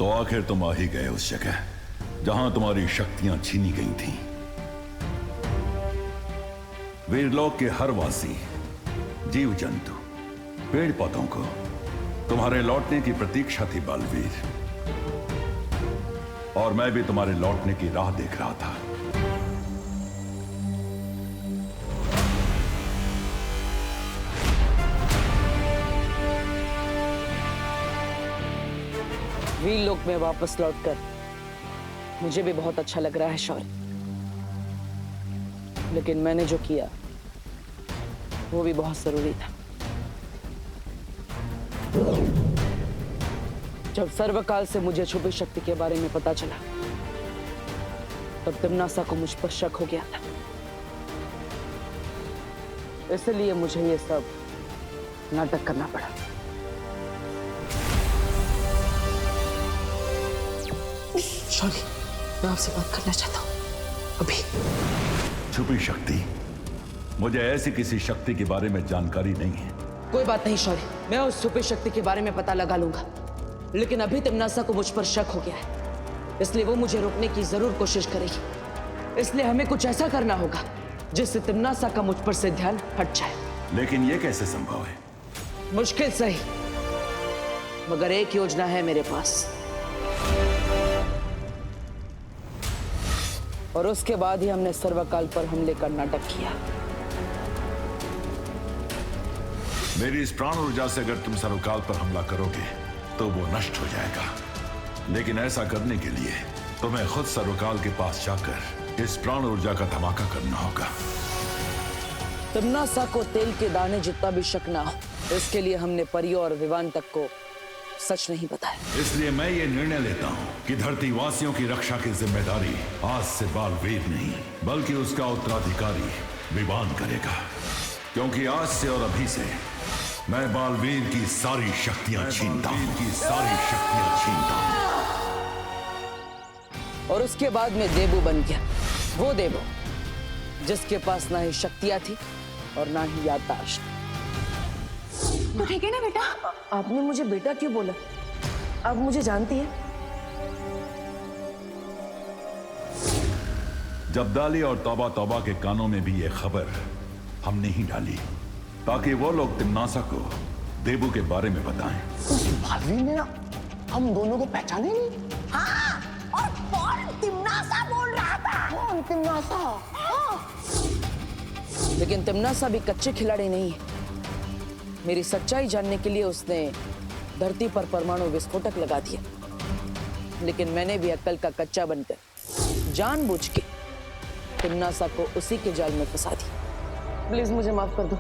तो आखिर तुम आ ही गए उस जगह जहां तुम्हारी शक्तियां छीनी गई थीं। वीरलोक के हर वासी, जीव जंतु, पेड़ पौधों को तुम्हारे लौटने की प्रतीक्षा थी बालवीर, और मैं भी तुम्हारे लौटने की राह देख रहा था। वीरलोक में वापस लौटकर मुझे भी बहुत अच्छा लग रहा है शौर्य, लेकिन मैंने जो किया वो भी बहुत जरूरी था। जब सर्वकाल से मुझे छुपी शक्ति के बारे में पता चला तब तिम्नासा को मुझ पर शक हो गया था, इसलिए मुझे ये सब नाटक करना पड़ा। शौर्य, मैं आपसे बात करना चाहता हूँ अभी। छुपी शक्ति? मुझे ऐसी किसी शक्ति के बारे में जानकारी नहीं है। कोई बात नहीं शौर्य, मैं उस छुपी शक्ति के बारे में पता लगा लूंगा, लेकिन अभी तिम्नासा को मुझ पर शक हो गया है, इसलिए वो मुझे रोकने की जरूर कोशिश करेगी। इसलिए हमें कुछ ऐसा करना होगा जिससे तिम्नासा का मुझ पर से ध्यान हट जाए। लेकिन ये कैसे संभव है? मुश्किल सही, मगर एक योजना है मेरे पास, और उसके बाद ही हमने सर्वकाल पर हमले का नाटक किया। मेरी इस प्राण ऊर्जा से अगर तुम सर्वकाल पर हमला करोगे तो वो नष्ट हो जाएगा, लेकिन ऐसा करने के लिए तुम्हें खुद सर्वकाल के पास जाकर इस प्राण ऊर्जा का धमाका करना होगा। तिम्नासा को तेल के दाने जितना भी शक ना हो, इसके लिए हमने परियों और विवान तक को सच नहीं बताया। इसलिए मैं ये निर्णय लेता हूँ कि धरती वासियों की रक्षा की जिम्मेदारी आज से बालवीर नहीं बल्कि उसका उत्तराधिकारी विवान करेगा, क्योंकि आज से और अभी से मैं बालवीर की सारी शक्तियां छीनता हूँ, और उसके बाद मैं देबू बन गया, वो देबू जिसके पास ना ही शक्तियां थी और ना ही याददाश्त। तो ठीक है ना बेटा? आपने मुझे बेटा क्यों बोला? आप मुझे जानती है? जब्दाली और तौबा तौबा के कानों में भी ये खबर हमने ही डाली ताकि वो लोग तिम्नासा को देबू के बारे में बताएं। बालवीर ने ना हम दोनों को पहचाने नहीं। हाँ, और कौन तिम्नासा बोल रहा था? कौन तिम्नासा? हाँ। लेकिन तिम्नासा भी कच्चे खिलाड़ी नहीं है। मेरी सच्चाई जानने के लिए उसने धरती पर परमाणु विस्फोटक लगा दिया, लेकिन मैंने भी अक्ल का कच्चा बनकर जानबूझ के तिम्नासा को उसी के जाल में फंसा दिया। प्लीज मुझे माफ कर दो।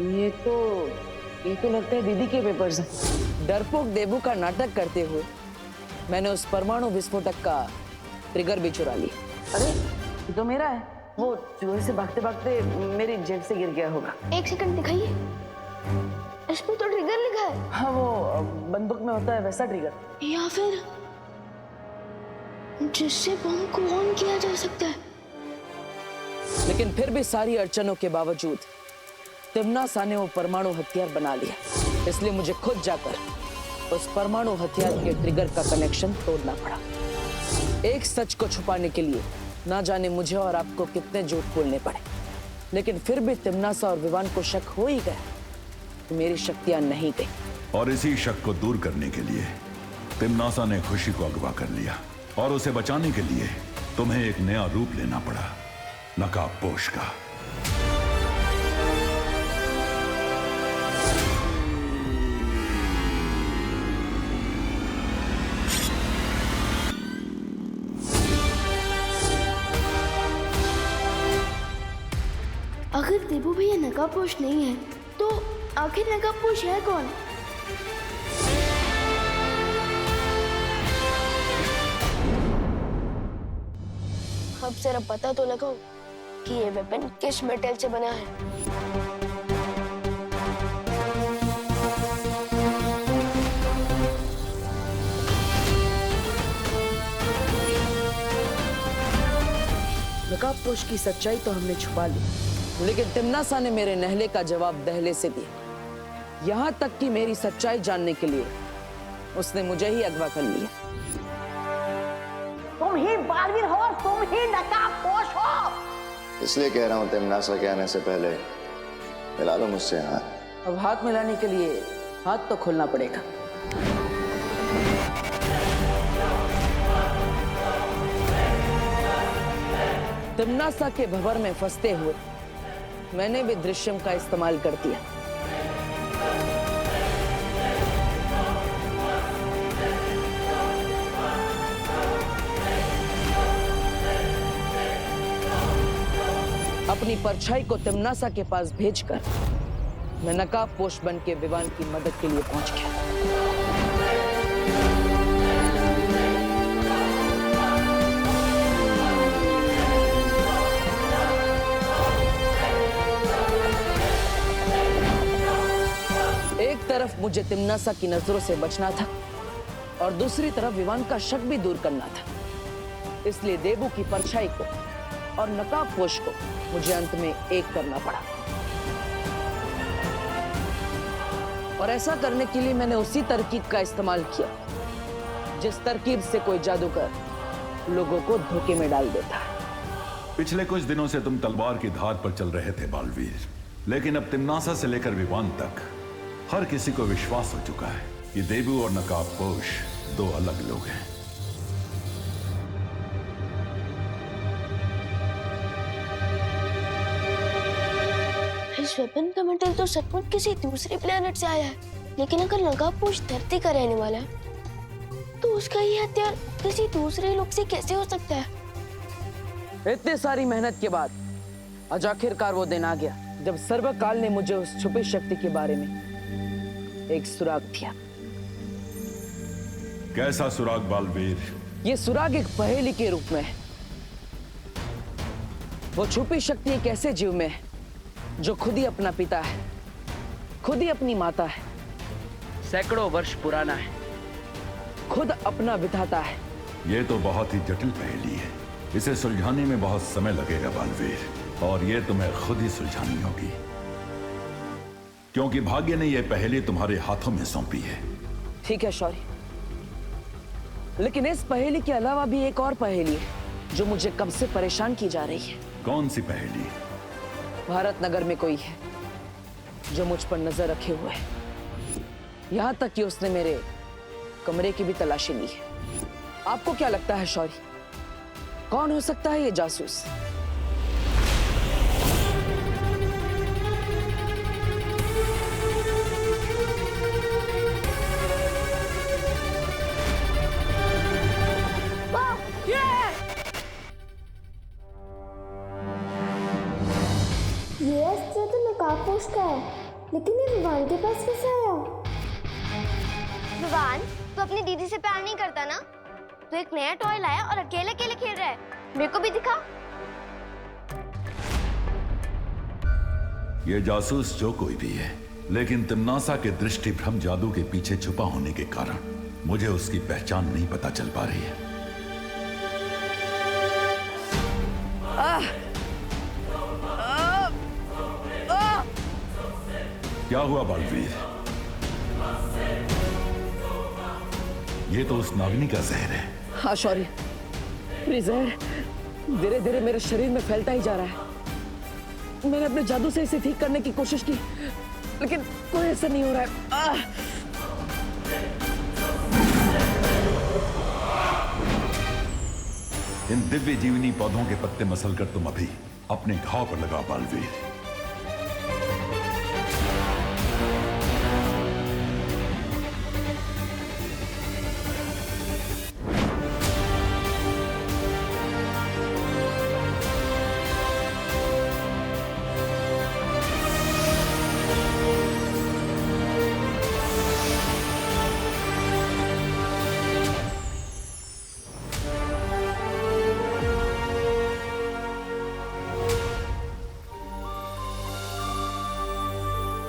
ये तो लगता है दीदी के पेपर्स हैं। डरपोक देबू का नाटक करते हुए मैंने उस परमाणु विस्फोटक का ट्रिगर भी चुरा लिया। अरे ये तो मेरा है, वो चूहे से भागते भागते मेरी जेब से गिर गया होगा। एक सेकंड दिखाइए, इस पे तो ट्रिगर लिखा है। हाँ, वो बंदूक में होता है वैसा ट्रिगर, या फिर जिससे बम को ऑन किया जा सकता है। लेकिन फिर भी सारी अड़चनों के बावजूद तिम्नासा ने वो परमाणु हथियार बना लिया, इसलिए मुझे खुद जाकर उस परमाणु हथियार के ट्रिगर का कनेक्शन तोड़ना पड़ा। एक सच को छुपाने के लिए ना जाने मुझे और आपको कितने झूठ बोलने पड़े, लेकिन फिर भी तिम्नासा और विवान को शक हो ही गया कि मेरी शक्तियां नहीं गई। और इसी शक को दूर करने के लिए तिम्नासा ने खुशी को अगवा कर लिया, और उसे बचाने के लिए तुम्हें एक नया रूप लेना पड़ा, नकाबपोश का। अगर देबू भैया नकाबपोश नहीं है तो आखिर नकाबपोश है कौन? अब जरा पता तो लगाओ कि ये वेपन किस मेटल से बना है। नकाबपोश की सच्चाई तो हमने छुपा ली, लेकिन तिम्नासा ने मेरे नहले का जवाब दहले से दिया। यहां तक कि मेरी सच्चाई जानने के लिए उसने मुझे ही अगवा कर लिया। तुम ही बालवीर हो, तुम ही नकाबपोश हो। इसलिए कह रहा हूं तिम्नासा के आने से पहले मिला लो मुझसे हाथ। अब हाथ मिलाने के लिए हाथ तो खोलना पड़ेगा। तिम्नासा के भंवर में फंसते हुए मैंने भी दृश्यम का इस्तेमाल कर दिया। अपनी परछाई को तिम्नासा के पास भेजकर मैं नकाबपोश बन के विवान की मदद के लिए पहुंच गया। एक तरफ मुझे तिम्नासा की नजरों से बचना था और दूसरी तरफ विवान का शक भी दूर करना था। इसलिए देबू की परछाई को और नकाबपोश को मुझे अंत में एक करना पड़ा। और ऐसा करने के लिए मैंने उसी तरकीब का इस्तेमाल किया जिस तरकीब से कोई जादूगर लोगों को धोखे में डाल देता है। पिछले कुछ दिनों से तुम तलवार की धार पर चल रहे थे बालवीर, लेकिन अब तिम्नासा से लेकर विवान तक हर किसी को विश्वास हो चुका है कि देबू और नकाबपोश दो अलग लोग हैं। इस वेपन का मेटल तो सचमुच किसी दूसरे प्लेनेट से आया है, लेकिन अगर नकाबपोश धरती का रहने वाला है तो उसका ये हथियार किसी दूसरे लोग से कैसे हो सकता है? इतनी सारी मेहनत के बाद आज आखिरकार वो दिन आ गया जब सर्वकाल ने मुझे उस छुपी शक्ति के बारे में एक सुराग दिया। कैसा सुराग बालवीर? ये सुराग एक पहेली के रूप में है। वो छुपी शक्ति एक ऐसे जीव में है जो खुद ही अपना पिता है, खुद ही अपनी माता है, सैकड़ों वर्ष पुराना है, खुद अपना विधाता है। ये तो बहुत ही जटिल पहेली है। इसे सुलझाने में बहुत समय लगेगा बालवीर, और ये तुम्हें खुद ही सुलझानी होगी, क्योंकि भाग्य ने यह पहेली तुम्हारे हाथों में सौंपी है। ठीक है शौर्य, लेकिन इस पहेली के अलावा भी एक और पहेली है जो मुझे कब से परेशान की जा रही है। कौन सी पहेली? भारत नगर में कोई है जो मुझ पर नजर रखे हुए है, यहां तक कि उसने मेरे कमरे की भी तलाशी ली है। आपको क्या लगता है शौर्य, कौन हो सकता है ये जासूस? ये अस्त्र तो नकाबपोश का है, लेकिन ये विवान के पास कैसे आया? विवान, तू अपनी दीदी से प्यार नहीं करता ना? तू एक नया टॉय लाया और अकेले अकेले खेल रहा है। मेरे को भी दिखा। ये जासूस जो कोई भी है, लेकिन तिम्नासा के दृष्टि भ्रम जादू के पीछे छुपा होने के कारण मुझे उसकी पहचान नहीं पता चल पा रही है। क्या हुआ बालवीर? ये तो उस नागिनी का जहर है। हाँ शौर्य, ये जहर धीरे धीरे मेरे शरीर में फैलता ही जा रहा है। मैंने अपने जादू से इसे ठीक करने की कोशिश की, लेकिन कोई असर नहीं हो रहा है। इन दिव्य जीवनी पौधों के पत्ते मसलकर तुम अभी अपने घाव पर लगा बालवीर।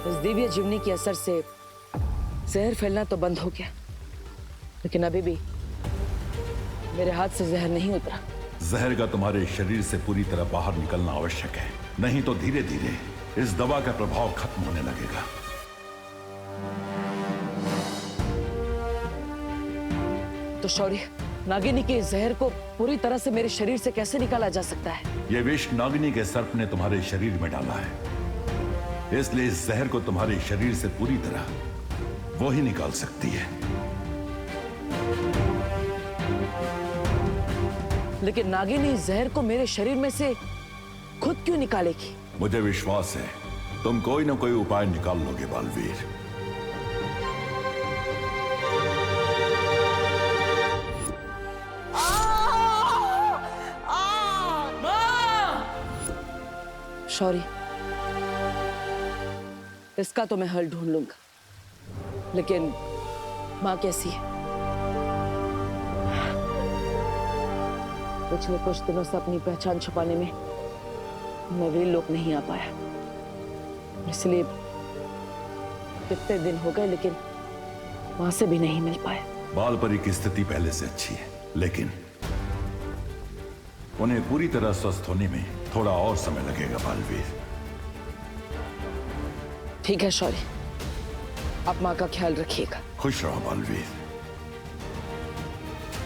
इस दिव्य जीवनी के असर से जहर फैलना तो बंद हो गया, लेकिन अभी भी मेरे हाथ से जहर नहीं उतरा। जहर का तुम्हारे शरीर से पूरी तरह बाहर निकलना आवश्यक है, नहीं तो धीरे धीरे इस दवा का प्रभाव खत्म होने लगेगा। तो शौर्य, नागिनी के जहर को पूरी तरह से मेरे शरीर से कैसे निकाला जा सकता है? ये विष नागिनी के सर्प ने तुम्हारे शरीर में डाला है, इसलिए इस जहर को तुम्हारे शरीर से पूरी तरह वो ही निकाल सकती है। लेकिन नागिनी जहर को मेरे शरीर में से खुद क्यों निकालेगी? मुझे विश्वास है तुम कोई ना कोई उपाय निकाल लोगे बालवीर। शौर्य, इसका तो मैं हल ढूंढ लूंगा, लेकिन माँ कैसी है? पिछले कुछ दिनों से अपनी पहचान छुपाने में मैं वीर लोक नहीं आ पाया, इसलिए कितने दिन हो गए लेकिन वहां से भी नहीं मिल पाया। बालपरी की स्थिति पहले से अच्छी है, लेकिन उन्हें पूरी तरह स्वस्थ होने में थोड़ा और समय लगेगा बालवीर। ठीक है शौर्य, आप माँ का ख्याल रखिएगा। खुश रहो बालवीर।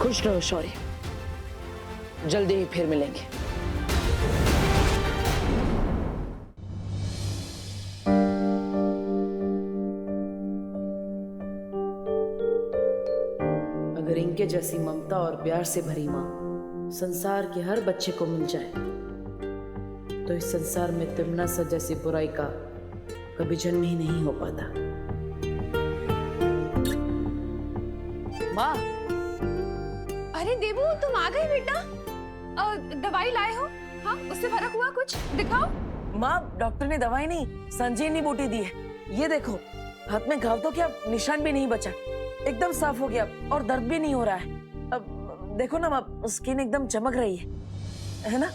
खुश रहो शौर्य, जल्दी ही फिर मिलेंगे। अगर इनके जैसी ममता और प्यार से भरी माँ संसार के हर बच्चे को मिल जाए तो इस संसार में तिम्नासा जैसी बुराई का कभी जन्म ही नहीं हो पाता। माँ, अरे देवू, तुम आ गए बेटा। दवाई लाए हो? हाँ, उससे फर्क हुआ कुछ? दिखाओ। माँ, डॉक्टर ने दवाई नहीं, संजीवनी बूटी दी है। ये देखो, हाथ में घाव तो क्या निशान भी नहीं बचा, एकदम साफ हो गया और दर्द भी नहीं हो रहा है। अब देखो ना माँ, स्किन एकदम चमक रही है ना?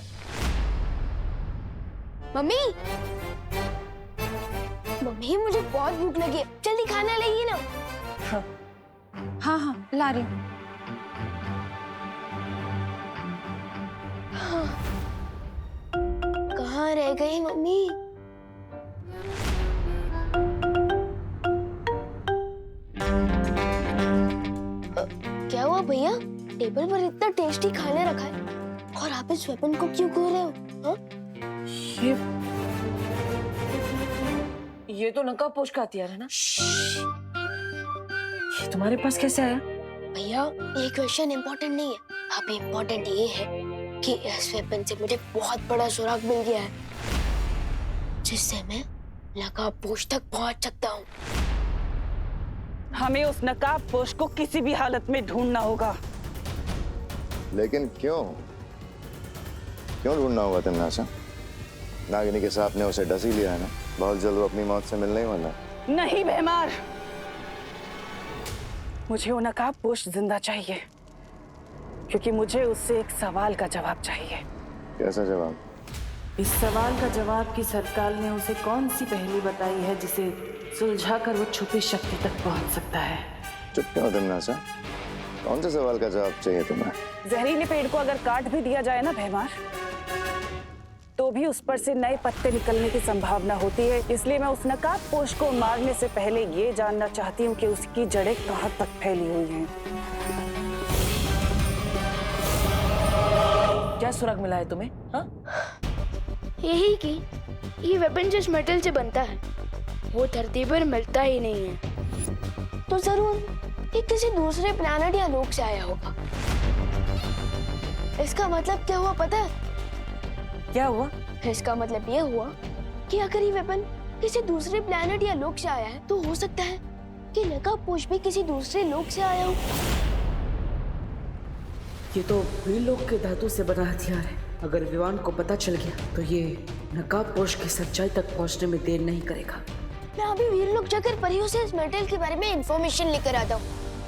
मम्मी, मम्मी मुझे बहुत भूख लगी है, जल्दी खाना लाइए ना। हाँ हाँ, ला रही हूँ। कहाँ रह गई मम्मी? क्या हुआ भैया? टेबल पर इतना टेस्टी खाने रखा है और आप इस वेपन को क्यों खो रहे हो? हाँ? ये तो नकाबपोश का हथियार है ना? ये तुम्हारे पास कैसे आया? भैया, ये क्वेश्चन इम्पोर्टेंट नहीं है। अभी इम्पोर्टेंट ये है कि इस वेपन से मुझे बहुत बड़ा सुराग मिल गया है, जिससे मैं नकाबपोश तक पहुंच सकता हूँ। हमें उस नकाबपोश को किसी भी हालत में ढूंढना होगा। लेकिन क्यों ढूंढना होगा तिम्नासा? नागिनी के सांप ने उसे डस ही लिया है ना, बहुत जल्द वो अपनी मौत से मिलने ही वाला। नहीं भैमार, मुझे वो नकाबपोश जिंदा चाहिए, क्योंकि मुझे उससे एक सवाल का जवाब चाहिए। कैसा जवाब? इस सवाल का जवाब कि सरकार ने उसे कौन सी पहेली बताई है जिसे सुलझाकर वो छुपी शक्ति तक पहुंच सकता है। चुप क्यों तिम्नासा? कौन से सवाल का जवाब चाहिए तुम्हें? जहरीले पेड़ को अगर काट भी दिया जाए ना भैमार, तो भी उस पर से नए पत्ते निकलने की संभावना होती है। इसलिए मैं उस नकाबपोश को मारने से पहले ये जानना चाहती हूँ कि उसकी जड़ें कहाँ तक फैली हुई हैं। क्या सुराग मिला है तुम्हें? हाँ? यही कि ये वेपन जिस मेटल से बनता है वो धरती पर मिलता ही नहीं है, तो जरूर ये किसी दूसरे प्लैनेट या लोक से आया होगा। इसका मतलब क्या हुआ पता है? क्या हुआ? इसका मतलब ये हुआ कि अगर ये वेपन किसी दूसरे प्लैनेट या लोक से आया है तो हो सकता है कि नकाबपोश भी किसी दूसरे लोक से आया हो। ये तो वीर लोक के धातु से बना हथियार है। अगर विवान को पता चल गया तो ये नकाबपोश की सच्चाई तक पहुंचने में देर नहीं करेगा। मैं अभी वीर लोक जाकर परियों से इस मेटल के बारे में इंफॉर्मेशन लेकर आता हूँ।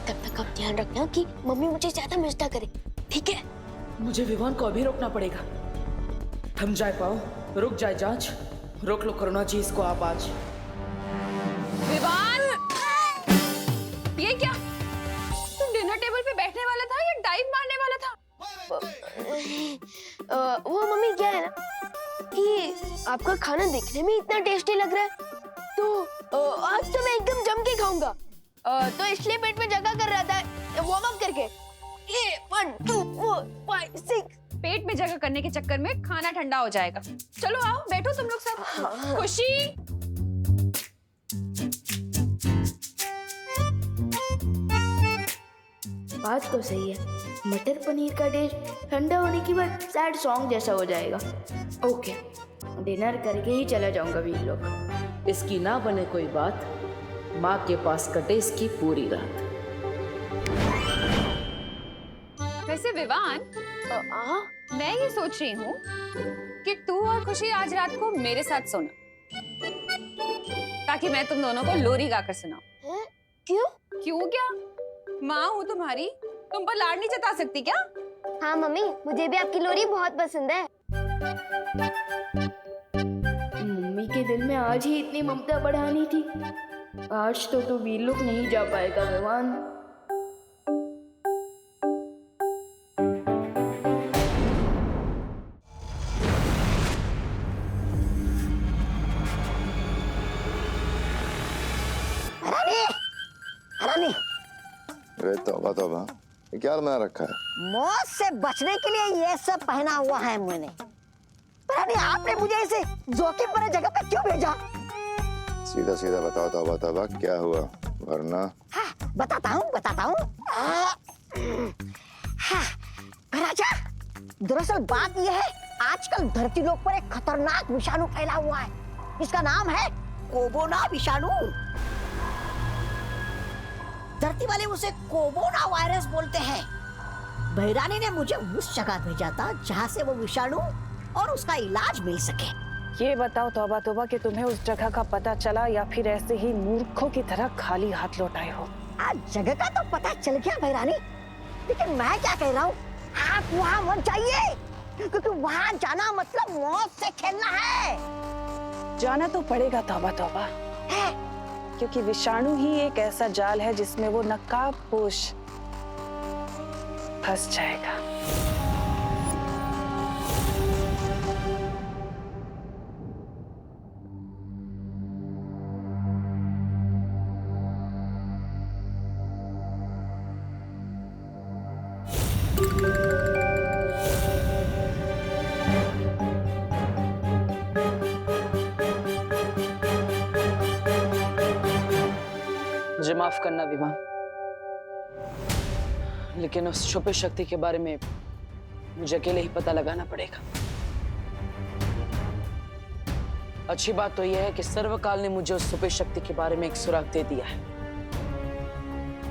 तब तक आप ध्यान रखना कि मम्मी मुझे ज्यादा मिस ना करे, ठीक है? मुझे विवान को अभी रोकना पड़ेगा। थम जाए पाओ, रुक जाए जांच, रोक लो करुणा जी इसको आप आज। विवान, ये क्या? तुम डिनर टेबल पे बैठने वाला था या डाइव मारने वाला था? वो मम्मी क्या है ना कि आपका खाना देखने में इतना टेस्टी लग रहा है तो आज तो मैं एकदम जम के खाऊंगा, तो इसलिए पेट में जगह कर रहा था वार्म अप करके। ये 1 2 4 5 6। पेट में जगह करने के चक्कर में खाना ठंडा हो जाएगा। चलो आओ बैठो तुम लोग सब। खुशी बात तो सही है, मटर पनीर का डिश ठंडा होने के बाद सैड सॉन्ग जैसा हो जाएगा। ओके, डिनर करके ही चला जाऊंगा वीर लोग। इसकी ना बने कोई बात, माँ के पास कटे इसकी पूरी रात। वैसे विवान, मैं ये सोच रही हूँ कि तू और खुशी आज रात को मेरे साथ सोना, ताकि मैं तुम दोनों को लोरी गाकर सुनाऊं। क्यों? क्यों क्या? माँ हूँ तुम्हारी, तुम पर लाड नहीं जता सकती क्या? हाँ मम्मी, मुझे भी आपकी लोरी बहुत पसंद है। मम्मी के दिल में आज ही इतनी ममता बढ़ानी थी। आज तो तू वीर लोग नहीं जा पाएगा विवान। रानी, अरे तौबा तौबा, ये क्या बना रखा है? मौत से बचने के लिए ये सब पहना हुआ है मैंने। रानी, आपने मुझे इसे जोखिम भरे जगह पे क्यों भेजा? सीधा सीधा बताओ तौबा तौबा, क्या हुआ? वरना हाँ, बताता हूँ। हाँ, राजा, दरअसल बात यह है, आजकल धरती लोक पर एक खतरनाक विषाणु फैला हुआ है। इसका नाम है कोरोना विषाणु। धरती वाले उसे कोरोना वायरस बोलते हैं। भैरानी ने मुझे उस जगह भेजा था जहाँ से वो विषाणु और उसका इलाज मिल सके। ये बताओ तौबा तौबा कि तुम्हें उस जगह का पता चला या फिर ऐसे ही मूर्खों की तरह खाली हाथ लौट आए हो? आज जगह का तो पता चल गया भैरानी, लेकिन मैं क्या कह रहा हूँ, आप वहाँ मत जाइए, क्योंकि वहाँ जाना मतलब मौत से खेलना है। जाना तो पड़ेगा तौबा तौबा, क्योंकि विषाणु ही एक ऐसा जाल है जिसमें वो नकाबपोश फंस जाएगा। मुझे माफ करना विवान, लेकिन उस छुपी शक्ति के बारे में मुझे अकेले ही पता लगाना पड़ेगा। अच्छी बात तो यह है कि सर्वकाल ने मुझे उस छुपी शक्ति के बारे में एक सुराग दे दिया है।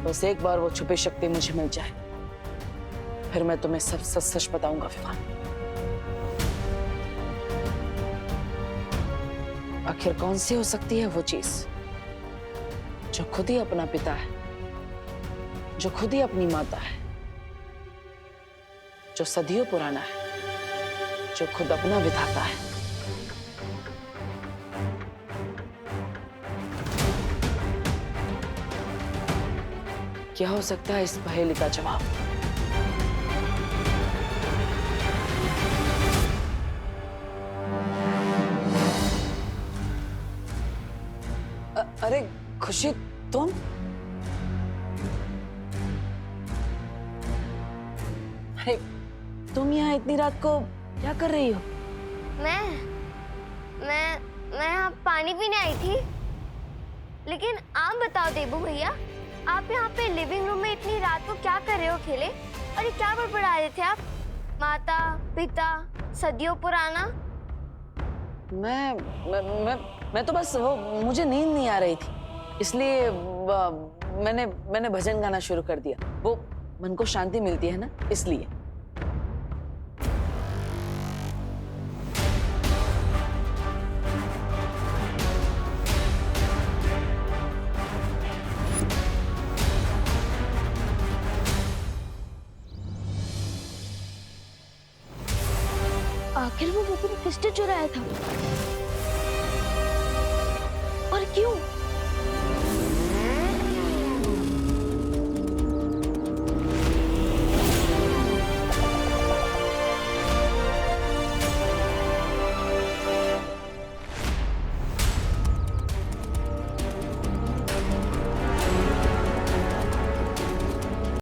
बस एक बार वो छुपी शक्ति मुझे मिल जाए, फिर मैं तुम्हें सब सच सच बताऊंगा विवान। आखिर कौन सी हो सकती है वो चीज जो खुद ही अपना पिता है, जो खुद ही अपनी माता है, जो सदियों पुराना है, जो खुद अपना विधाता है। क्या हो सकता है इस पहेली का जवाब? अरे खुशी, तुम? अरे तुम यहाँ इतनी रात को क्या कर रही हो? मैं यहाँ पानी पीने आई थी। लेकिन आप बताओ देबू भैया, आप यहाँ पे लिविंग रूम में इतनी रात को क्या कर रहे हो खेले? और ये क्या बड़बड़ा रहे थे आप? माता पिता सदियों पुराना। मैं तो बस वो, मुझे नींद नहीं आ रही थी, इसलिए मैंने भजन गाना शुरू कर दिया। वो मन को शांति मिलती है ना, इसलिए। आखिर वो वेपन किसने चुराया था और क्यों?